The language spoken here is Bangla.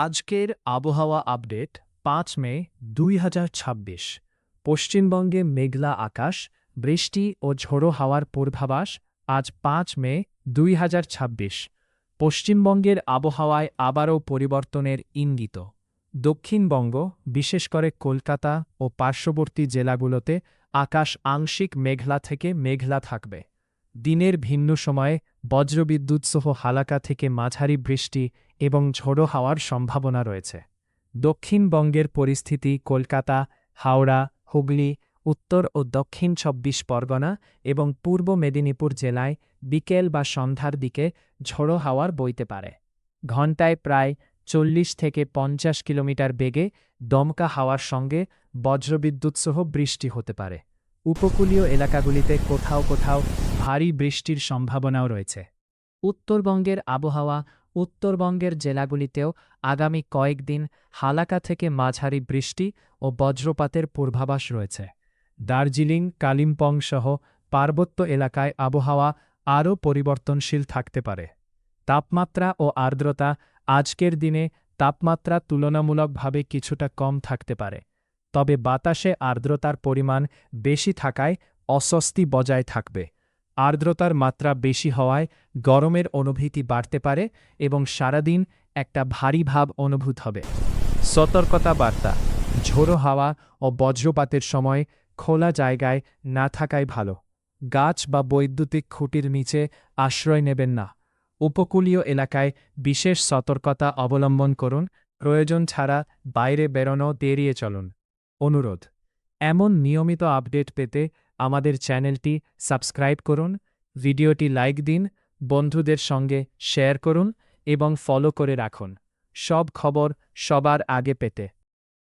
আজকের আবহাওয়া আপডেট ৫ মে ২০২৬। পশ্চিমবঙ্গে মেঘলা আকাশ, বৃষ্টি ও ঝোড়ো হাওয়ার পূর্বাভাস। আজ ৫ মে ২০২৬। পশ্চিমবঙ্গের আবহাওয়ায় আবারও পরিবর্তনের ইঙ্গিত। দক্ষিণবঙ্গ, বিশেষ করে কলকাতা ও পার্শ্ববর্তী জেলাগুলোতে আকাশ আংশিক মেঘলা থেকে মেঘলা থাকবে। দিনের ভিন্ন সময়ে বজ্রবিদ্যুৎসহ হালকা থেকে মাঝারি বৃষ্টি এবং ঝোড়ো হাওয়ার সম্ভাবনা রয়েছে। দক্ষিণবঙ্গের পরিস্থিতি কলকাতা, হাওড়া, হুগলি, উত্তর ও দক্ষিণ ২৪ পরগনা এবং পূর্ব মেদিনীপুর জেলায় বিকেল বা সন্ধ্যার দিকে ঝোড়ো হাওয়ার বইতে পারে। ঘণ্টায় প্রায় ৪০ থেকে ৫০ কিলোমিটার বেগে দমকা হাওয়ার সঙ্গে বজ্রবিদ্যুৎসহ বৃষ্টি হতে পারে। উপকূলীয় এলাকাগুলিতে কোথাও কোথাও ভারী বৃষ্টির সম্ভাবনাও রয়েছে। উত্তরবঙ্গের আবহাওয়া। উত্তরবঙ্গের জেলাগুলিতেও আগামী কয়েকদিন হালকা থেকে মাঝারি বৃষ্টি ও বজ্রপাতের পূর্বাভাস রয়েছে। দার্জিলিং, কালিম্পং সহ পার্বত্য এলাকায় আবহাওয়া আরও পরিবর্তনশীল থাকতে পারে। তাপমাত্রা ও আর্দ্রতা। আজকের দিনে তাপমাত্রা তুলনামূলকভাবে কিছুটা কম থাকতে পারে, তবে বাতাসে আর্দ্রতার পরিমাণ বেশি থাকায় অস্বস্তি বজায় থাকবে। আর্দ্রতার মাত্রা বেশি হওয়ায় গরমের অনুভূতি বাড়তে পারে এবং সারাদিন একটা ভারী ভাব অনুভূত হবে। সতর্কতা বার্তা। ঝোড়ো হাওয়া ও বজ্রপাতের সময় খোলা জায়গায় না থাকাই ভালো। গাছ বা বৈদ্যুতিক খুঁটির নিচে আশ্রয় নেবেন না। উপকূলীয় এলাকায় বিশেষ সতর্কতা অবলম্বন করুন। প্রয়োজন ছাড়া বাইরে বেরোনো এড়িয়ে চলুন। অনুরোধ, এমন নিয়মিত আপডেট পেতে আমাদের চ্যানেলটি সাবস্ক্রাইব করুন, ভিডিওটি লাইক দিন, বন্ধুদের সঙ্গে শেয়ার করুন এবং ফলো করে রাখুন সব খবর সবার আগে পেতে।